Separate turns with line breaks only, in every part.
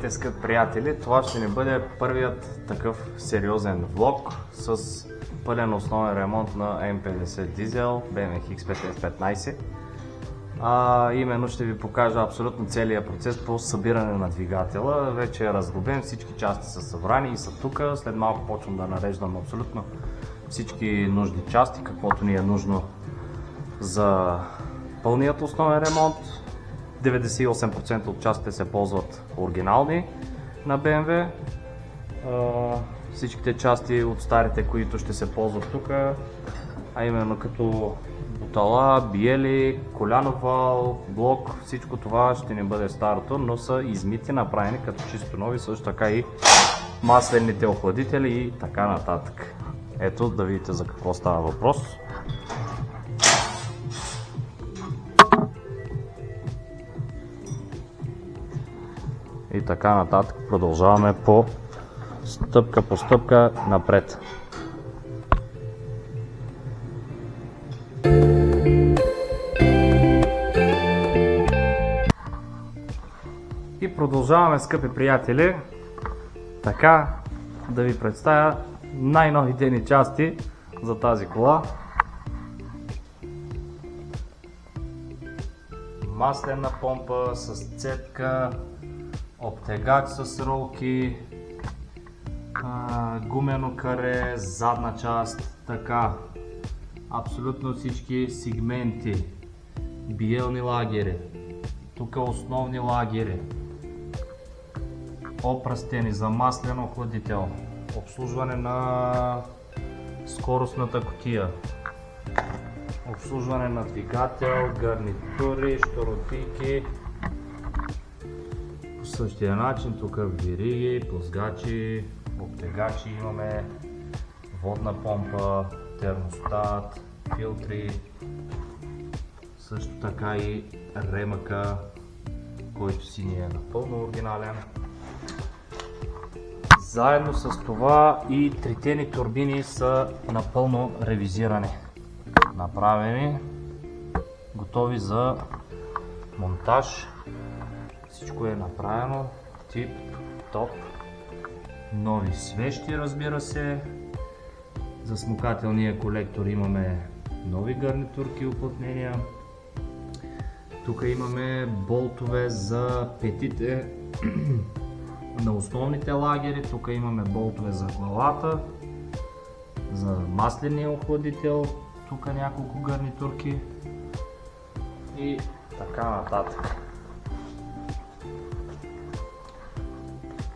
Здравейте, скъпи приятели! Това ще ни бъде първият такъв сериозен влог с пълен основен ремонт на М50 дизел BMW X5 F15. Именно ще ви покажа абсолютно целият процес по събиране на двигателя. Вече е разглобен, всички части са събрани и са тук. След малко почвам да нареждам абсолютно всички нужни части, каквото ни е нужно за пълният основен ремонт. 98% от частите се ползват оригинални на BMW. Всичките части от старите, които ще се ползват тук, а именно като бутала, биели, колянов вал, блок, всичко това ще ни бъде старото, но са измити, направени като чисто нови, също така и маслените охладители и така нататък. Ето да видите за какво става въпрос. И така нататък продължаваме по стъпка напред. И продължаваме, скъпи приятели, така да ви представя най-новите ни части за тази кола. Маслена помпа с цепка, обтегач с ролки, гумено каре, задна част, така, абсолютно всички сегменти, биелни лагери, тук основни лагери, опръстени за маслен охладител, обслужване на скоростната кутия, обслужване на двигател, гарнитури, щуротийки. По същия начин тук вериги, плъзгачи, обтегачи, имаме водна помпа, термостат, филтри, също така и ремъка, който си ни е напълно оригинален. Заедно с това и трите ни турбини са напълно ревизирани, направени, готови за монтаж. Всичко е направено тип топ, нови свещи, разбира се. За смукателния колектор имаме нови гарнитурки и уплътнения. Тук имаме болтове за петите на основните лагери. Тук имаме болтове за главата, за масления охладител, тук няколко гарнитурки и така нататък.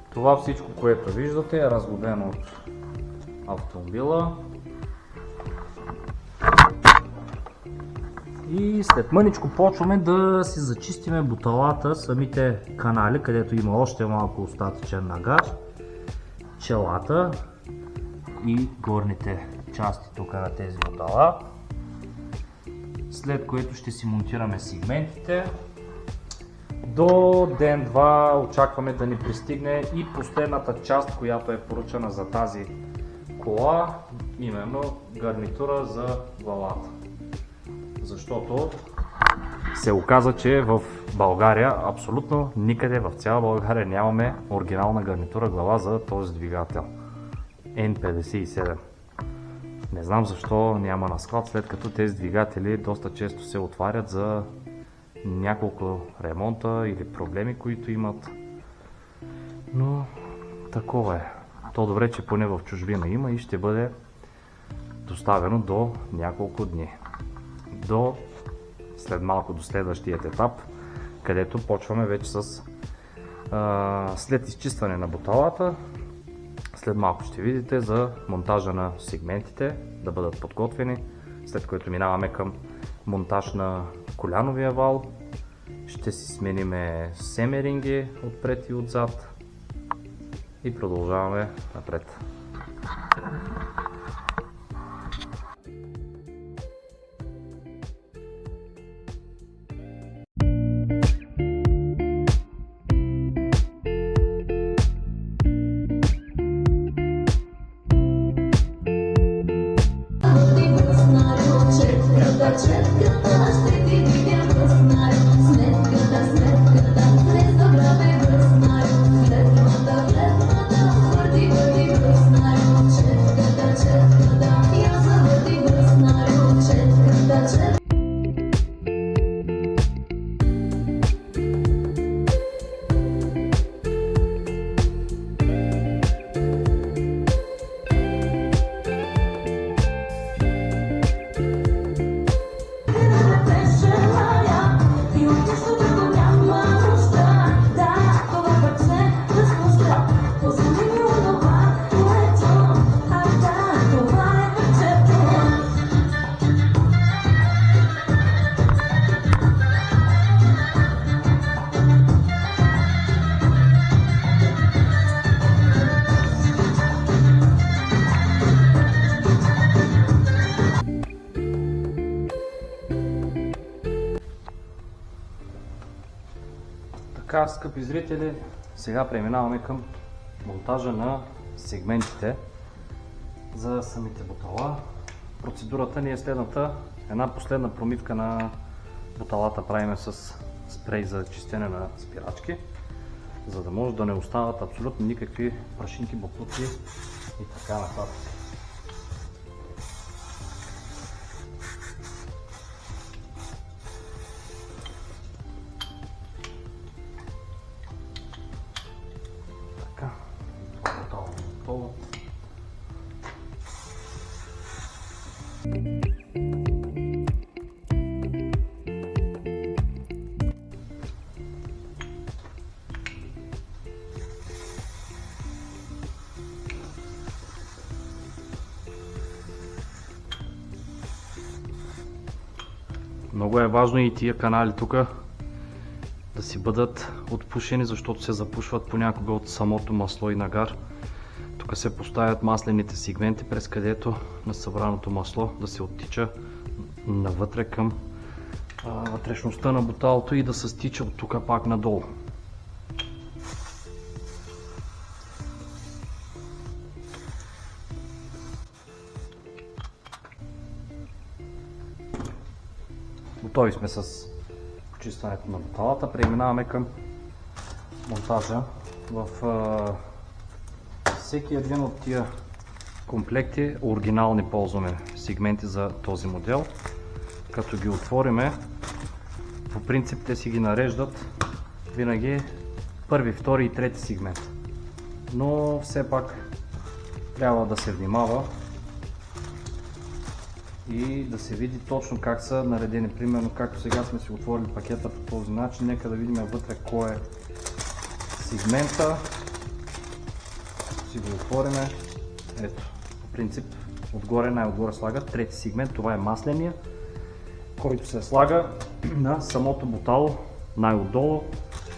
Това всичко, което виждате, е разглобено от автомобила. И след мъничко почваме да си зачистиме буталата, самите канали, където има още малко остатъчен нагач, челата и горните части тук на тези бутала. След което ще си монтираме сегментите. До ден-два очакваме да ни пристигне и последната част, която е поръчана за тази кола, именно гарнитура за главата. Защото се оказа, че в България, абсолютно никъде в цяла България нямаме оригинална гарнитура глава за този двигател N57. Не знам защо няма на склад, след като тези двигатели доста често се отварят за няколко ремонта или проблеми, които имат. Но такова е. То добре, че поне в чужбина има и ще бъде доставено до няколко дни. След малко до следващият етап, където почваме вече с след изчистване на буталата. След малко ще видите за монтажа на сегментите да бъдат подготвени, след което минаваме към монтаж на коляновия вал. Ще си смениме семеринги отпред и отзад и продължаваме напред.
Сметката, не забравяй да знаем.
Така, скъпи зрители, сега преминаваме към монтажа на сегментите за самите бутала. Процедурата ни е следната. Една последна промивка на буталата правим с спрей за чистене на спирачки, за да може да не остават абсолютно никакви прашинки, боклуци и така нататък. Така, бутала е готова. Много е важно и тия канали тук да си бъдат отпушени, защото се запушват понякога от самото масло и нагар. Тук се поставят маслените сегменти, през където на събраното масло да се оттича навътре към вътрешността на буталото и да се стича от тук пак надолу. Готови сме с почистването на буталата. Преминаваме към монтажа. В всеки един от тия комплекти оригинални ползваме сегменти за този модел. Като ги отвориме, по принцип те си ги нареждат винаги първи, втори и трети сегмент. Но все пак трябва да се внимава и да се види точно как са наредени. Примерно, както сега сме си отворили пакета по този начин, нека да видим вътре кой е сегмента. Си го отвориме. Ето, по принцип, отгоре най-отгоре слагат трети сегмент. Това е масления, който се слага на самото бутало най-отдолу.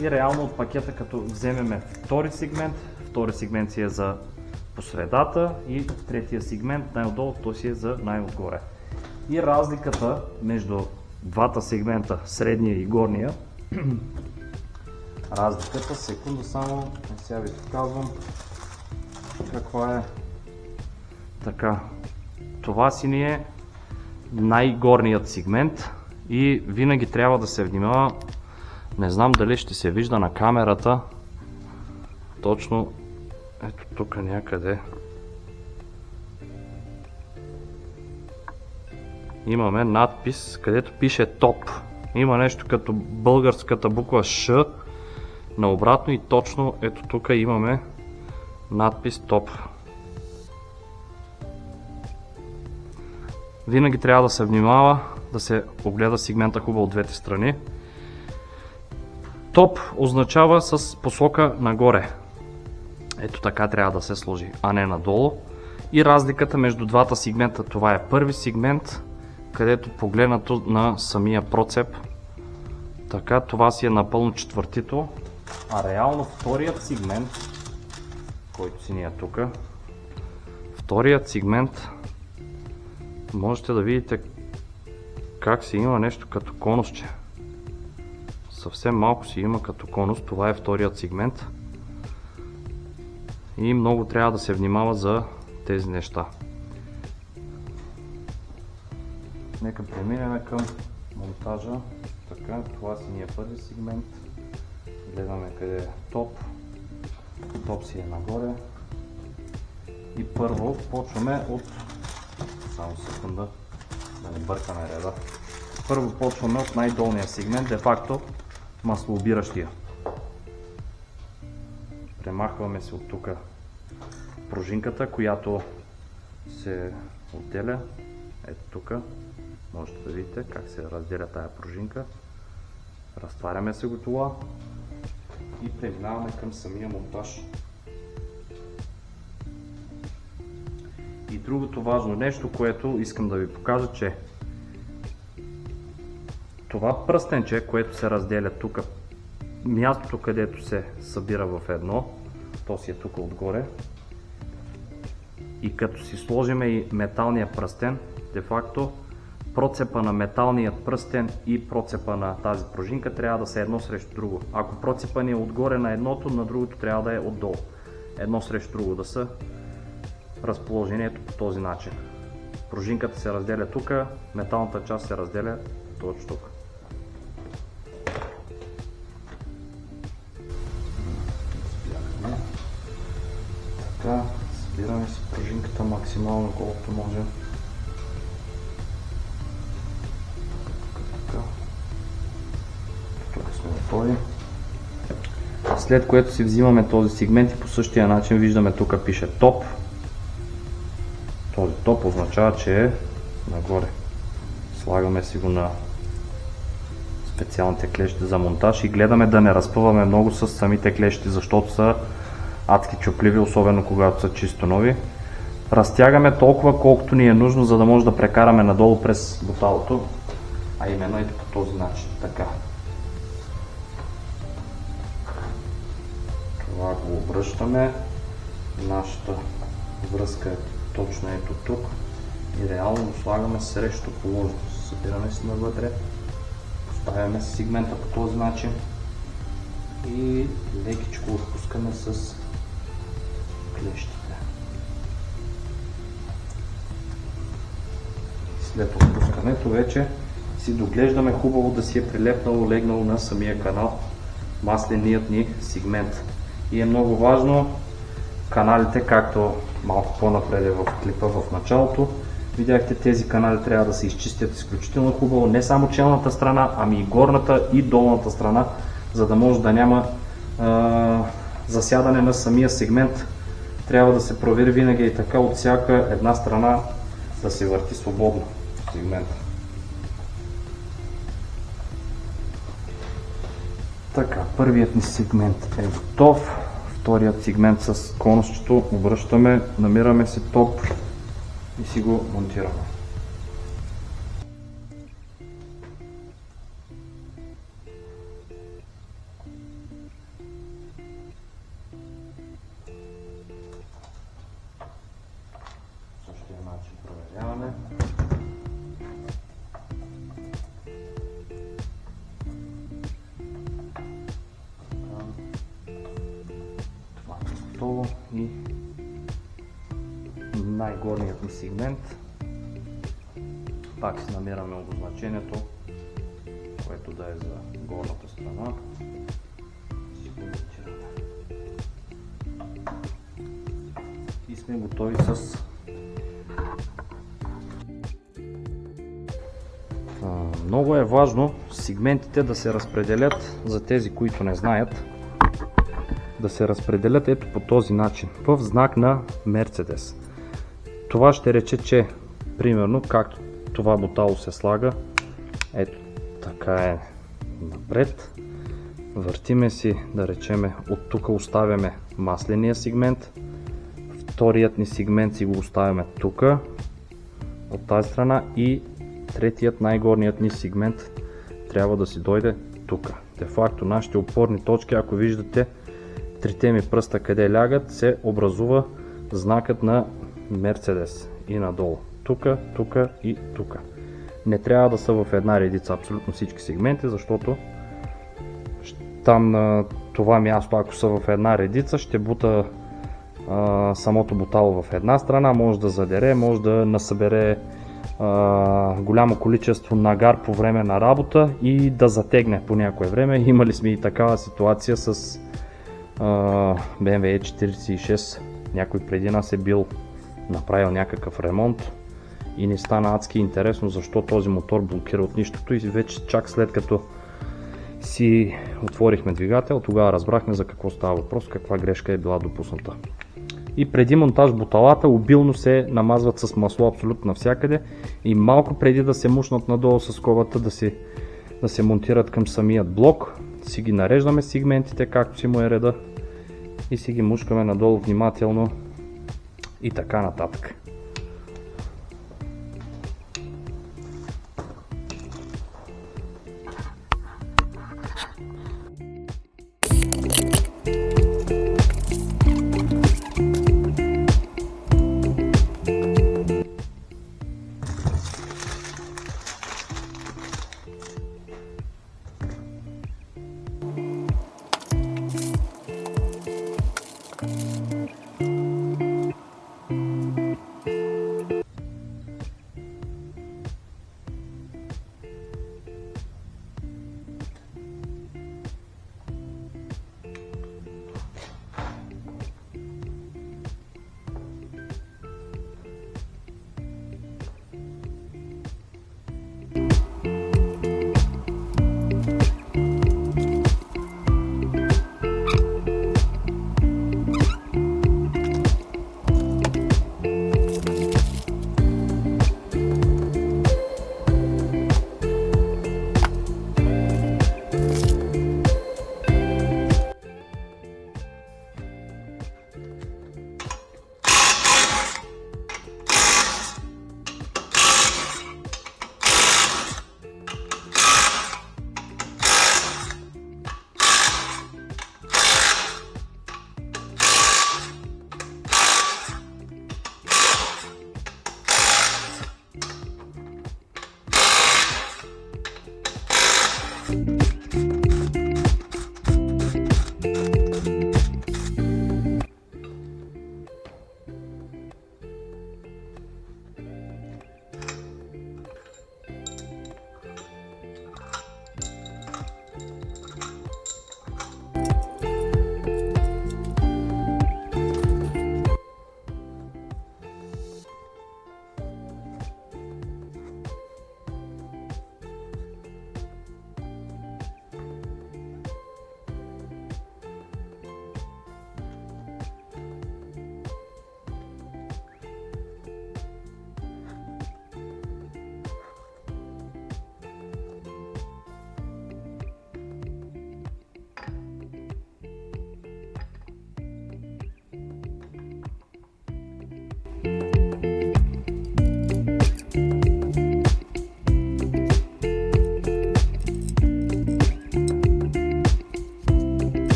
И реално от пакета, като вземеме втори сегмент си е за посредата и третия сегмент най-отдолу, той си е за най-отгоре. И разликата между двата сегмента, средния и горния, разликата, секунда само, сега ви показвам каква е. Така, това си ни е най-горният сегмент и винаги трябва да се внимава, не знам дали ще се вижда на камерата, точно ето тук някъде имаме надпис, където пише ТОП. Има нещо като българската буква Ш наобратно и точно ето тук имаме надпис ТОП. Винаги трябва да се внимава, да се огледа сегмента хубаво от двете страни. ТОП означава с посока нагоре. Ето така трябва да се сложи, а не надолу. И разликата между двата сегмента, това е първи сегмент, където погледнато на самия процеп, така това си е напълно четвъртито, а реално вторият сегмент, който си ни е тук, вторият сегмент, можете да видите как си има нещо като конусче. Съвсем малко си има като конус, това е вторият сегмент. И много трябва да се внимава за тези неща. Нека преминем към монтажа. Така, това си ни е първи сегмент. Гледаме къде е топ. Топ си е нагоре. И първо почваме от... Само секунда, да не бъркаме реда. Първо почваме от най-долния сегмент, де-факто маслообиращия. Премахваме се от тук пружинката, която се отделя. Ето тук. Можете да видите как се разделя тая пружинка. Разтваряме се го това и преминаваме към самия монтаж. И другото важно нещо, което искам да ви покажа, че това пръстенче, което се разделя тук, мястото където се събира в едно, то си е тук отгоре. И като си сложиме и металния пръстен, де факто процепа на металният пръстен и процепа на тази пружинка трябва да са едно срещу друго. Ако процепа ни е отгоре на едното, на другото трябва да е отдолу. Едно срещу друго да са разположението по този начин. Пружинката се разделя тук, металната част се разделя точно тук. Така, събираме си пружинката максимално колкото може. Тук сме готови. След което си взимаме този сегмент и по същия начин виждаме тук пише топ. Този топ означава, че е нагоре. Слагаме си го на специалните клещи за монтаж и гледаме да не разпъваме много с самите клещи, защото са адски чупливи, особено когато са чисто нови. Разтягаме толкова колкото ни е нужно, за да може да прекараме надолу през буталото, а именно ето по този начин. Така. Това го обръщаме. Нашата връзка е точно ето тук и реално го слагаме срещу положението. Събираме си навътре, поставяме сегмента по този начин и лекичко отпускаме с клещите. След отпускането вече си доглеждаме хубаво да си е прилепнало, легнало на самия канал масленият ни сегмент. И е много важно каналите, както малко по-напред в клипа в началото, видяхте, тези канали трябва да се изчистят изключително хубаво, не само челната страна, ами и горната и долната страна, за да може да няма засядане на самия сегмент. Трябва да се провери винаги и така от всяка една страна да се върти свободно сегмента. Така, първият ни сегмент е готов. Вторият сегмент с конусчето обръщаме, намираме си топ и си го монтираме. Същия начин проверяваме. И най-горният ни сегмент, пак си намираме обозначението, което да е за горната страна. И сме готови с много е важно сегментите да се разпределят, за тези, които не знаят, да се разпределят ето по този начин, в знак на Мерцедес. Това ще рече, че примерно както това бутало се слага, ето така е напред, въртиме си, да речеме, от тук оставяме масления сегмент, вторият ни сегмент си го оставяме тук, от тази страна, и третият, най-горният ни сегмент трябва да си дойде тук. Де факто нашите опорни точки, ако виждате, трите ми пръста къде лягат, се образува знакът на Мерцедес и надолу. Тука, тука и тука. Не трябва да са в една редица абсолютно всички сегменти, защото там на това място, ако са в една редица, ще бута самото бутало в една страна, може да задере, може да насъбере голямо количество нагар по време на работа и да затегне по някое време. Имали сме и такава ситуация с BMW E46. Някой преди нас е бил направил някакъв ремонт и ни стана адски интересно защо този мотор блокира от нищото, и вече чак след като си отворихме двигател, тогава разбрахме за какво става въпрос, каква грешка е била допусната. И преди монтаж буталата обилно се намазват с масло абсолютно навсякъде и малко преди да се мушнат надолу с скобата да се монтират към самият блок, си ги нареждаме сегментите както си му е реда и си ги мушкаме надолу внимателно и така нататък.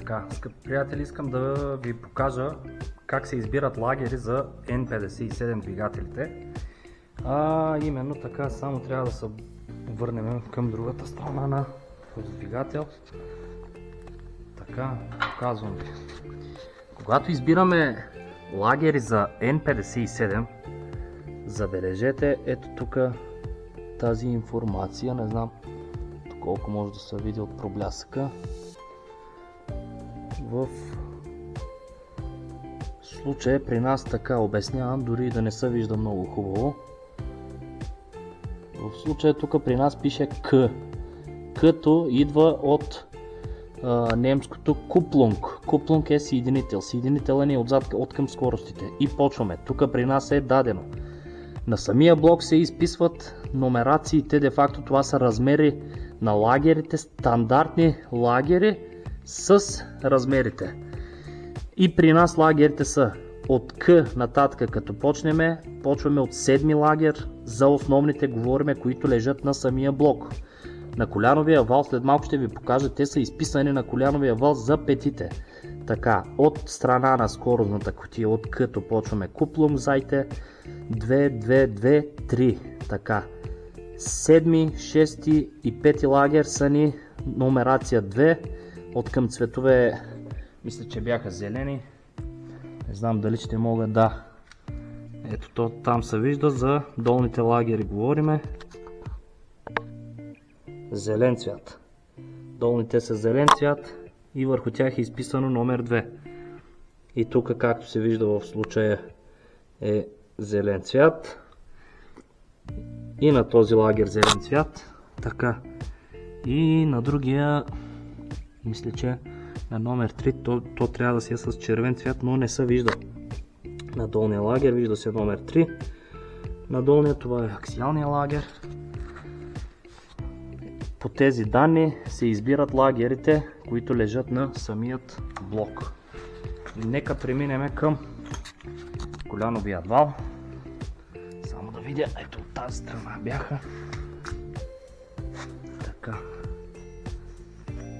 Така, скъпи приятели, искам да ви покажа как се избират лагери за N57 двигателите. Именно така, само трябва да се върнем към другата страна на този двигател. Така, показвам ви. Когато избираме лагери за N57, забележете ето тук тази информация, не знам колко може да се види от проблясъка. В случая при нас така обяснявам, дори да не се вижда много хубаво. В случая тук при нас пише К. Като идва от немското куплунг. Куплунг е съединител. Съединителът ни е от към скоростите. И почваме. Тук при нас е дадено. На самия блок се изписват номерациите. Де факто това са размери на лагерите, стандартни лагери с размерите. И при нас лагерите са от К нататък, като почваме от 7 лагер, за основните говориме, които лежат на самия блок. На коляновия вал, след малко ще ви покажа, те са изписани на коляновия вал за петите. Така, от страна на скоростната кутия, от като почваме куплунг, зайте 2, 2, 2, 3. Така, 7, 6 и 5 лагер са ни номерация 2. От към цветове, мисля, че бяха зелени. Не знам дали ще мога да... Ето то, там се вижда, за долните лагери говориме. Зелен цвят. Долните са зелен цвят и върху тях е изписано номер 2. И тук, както се вижда в случая, е зелен цвят. И на този лагер зелен цвят. Така. И на другия, мисля, че на номер 3, то трябва да си е с червен цвят, но не се вижда. На долния лагер вижда се номер 3. На долния това е аксиалния лагер. По тези данни се избират лагерите, които лежат на самият блок. Нека преминем към коляновия вал. Само да видя, ето от тази страна бяха. Така.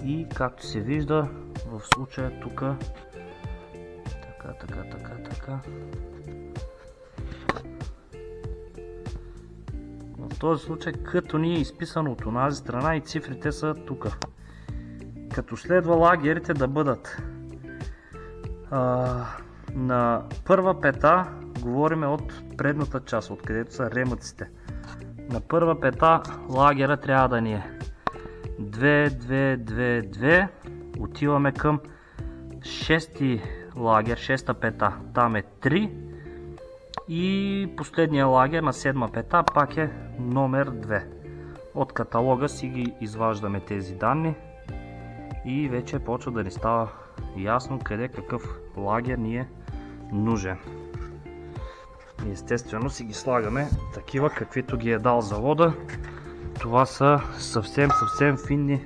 И както се вижда, в случая тук така. В този случай като ни е изписано от онази страна и цифрите са тук. Като следва лагерите да бъдат на първа пета, говориме от предната част, откъдето са ремъците. На първа пета лагера трябва да ни е 2, 2, 2, 2. Отиваме към 6 лагер, 6-та пета, там е 3. И последния лагер на 7-ма пета пак е номер 2. От каталога си ги изваждаме тези данни и вече почва да ни става ясно къде какъв лагер ни е нужен. И естествено си ги слагаме такива, каквито ги е дал завода. Това са съвсем финни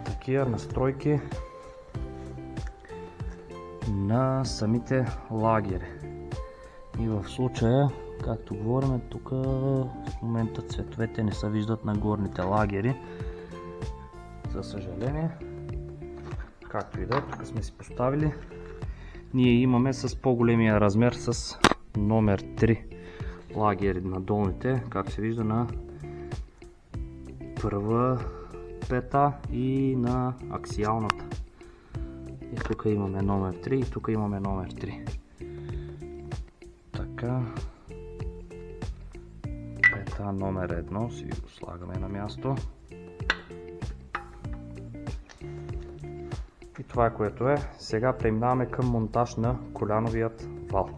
такива настройки на самите лагери. И в случая, както говорим, тук в момента цветовете не се виждат на горните лагери. За съжаление, както и да е, тук сме си поставили. Ние имаме с по-големия размер с номер 3 лагери на долните, както се вижда на първа пета и на аксиалната. И тук имаме номер 3 и тук имаме номер 3. Така. Пета номер 1 си го слагаме на място. И това е което е. Сега преминаваме към монтаж на коляновият вал.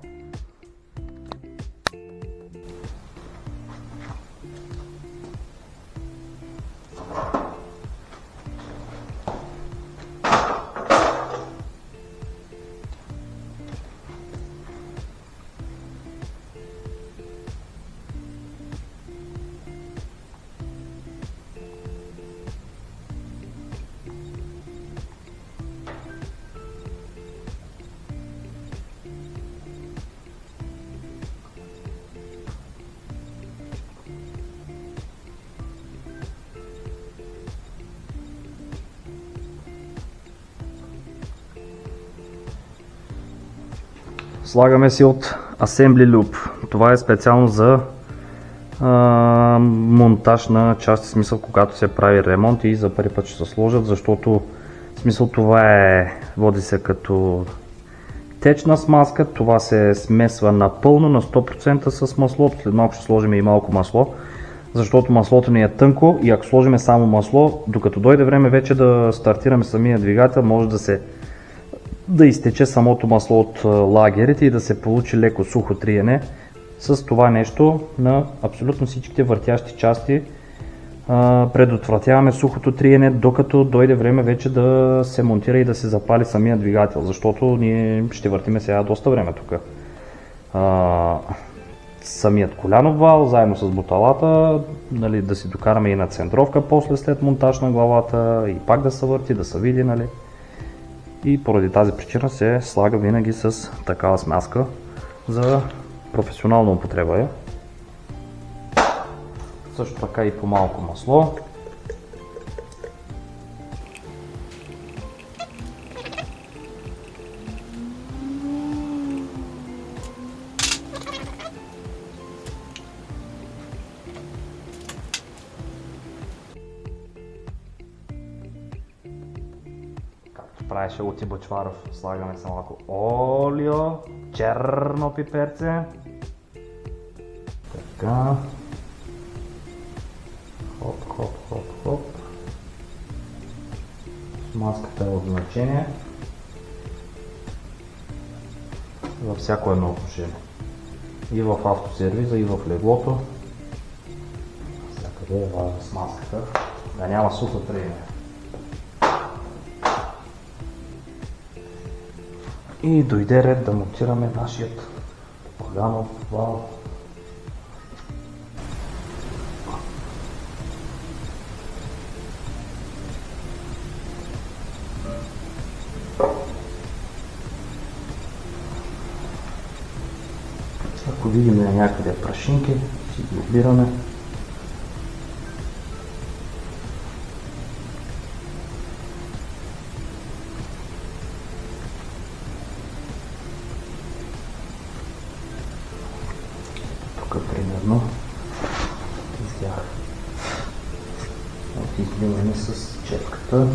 Слагаме си от Assembly Loop. Това е специално за монтаж на части, смисъл когато се прави ремонт и за първи път ще се сложат, защото смисъл това води се като течна смазка, това се смесва напълно на 100% с маслото, след малко ще сложим и малко масло, защото маслото ни е тънко и ако сложим само масло, докато дойде време вече да стартираме самия двигател, може да изтече самото масло от лагерите и да се получи леко сухо триене. С това нещо на абсолютно всичките въртящи части предотвратяваме сухото триене, докато дойде време вече да се монтира и да се запали самия двигател, защото ние ще въртиме сега доста време тук. Самият колянов вал, заедно с буталата, нали, да си докараме и на центровка после след монтаж на главата и пак да се върти, да се види. Нали. И поради тази причина се слага винаги с такава смазка за професионална употреба е. Също така и по малко масло. Както правеше Лути Бъчваров, слагаме само малко олио, черно пиперце. Така. Хоп, хоп, хоп, хоп. Смазката е от значение във всяко едно отношение. И в автосервиза, и в леглото. Всякъде е важна смазката, да няма сухо триене. И дойде ред да монтираме нашият колянов вал. Ако видим някъде прашинки, си ги обираме. Тук примерно изях от изливане с четката.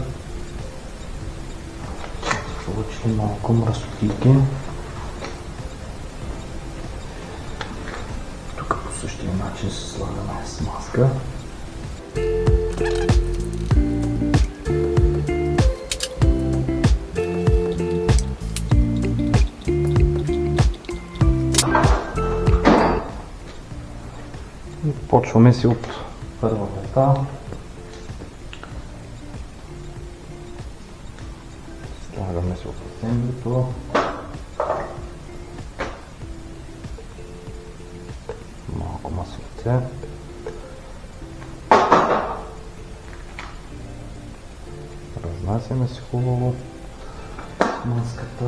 Получили малко мръсотики. По същия начин се слагаме смазка. И почваме си от първата пета. Слагаме си от асемблито. Малко маслице. Разнасяме си хубаво маската.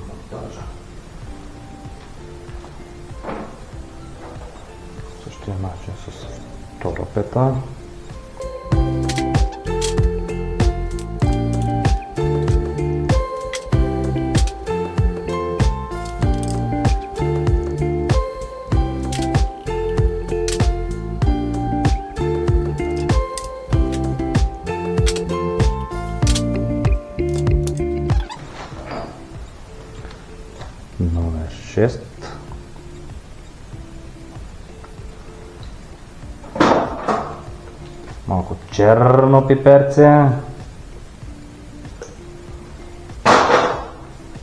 Монтажа. Същия начин с втора пета. Номер 6. Малко черно пиперце.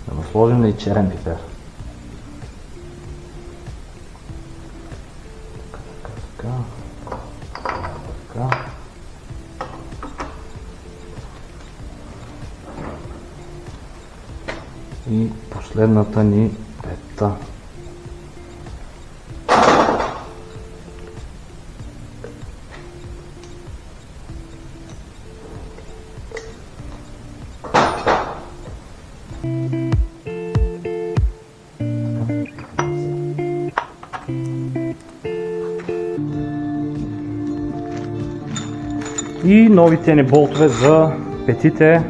Да му сложим и черен пипер. Така. И последната ни пета. И новите ни болтове за петите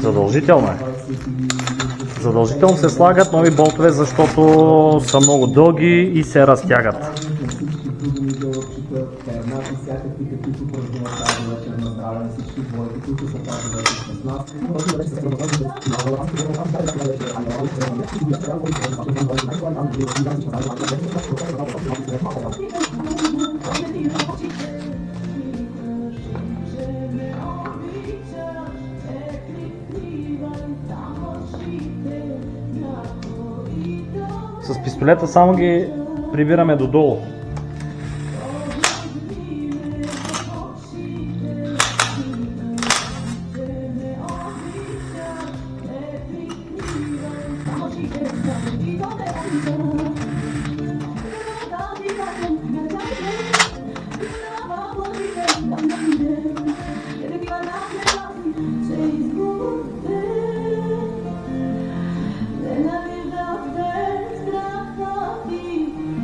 Задължително е. Задължително се слагат нови болтове, защото са много дълги и се разтягат. С пистолета само ги прибираме додолу.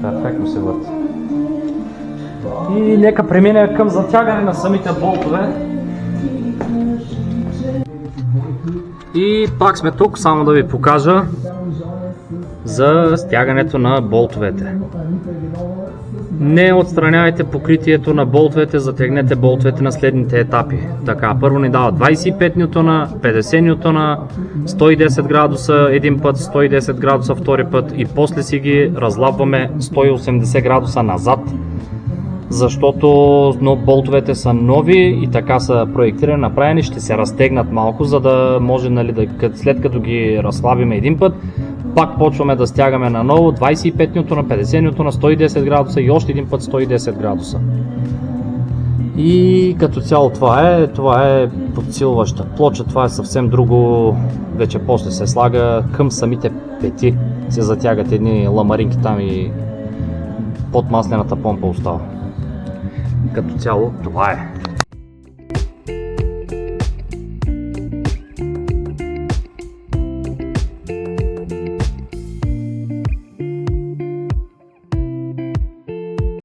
Перфектно се върти. И нека преминем към затягане на самите болтове. И пак сме тук, само да ви покажа за стягането на болтовете. Не отстранявайте покритието на болтовете, затегнете болтовете на следните етапи. Така, първо ни дава 25 нютона, 50 нютона, 110 градуса един път, 110 градуса втори път и после си ги разлапваме 180 градуса назад, защото болтовете са нови и така са проектирани, направени, ще се разтегнат малко, за да може, нали, след като ги разслабиме един път, пак почваме да стягаме наново 25 нютона, 50 нютона, 110 градуса и още един път 110 градуса. И като цяло това е подсилваща плоча, това е съвсем друго, вече после се слага към самите пети, се затягат едни ламаринки там и под маслената помпа остава. Като цяло това е.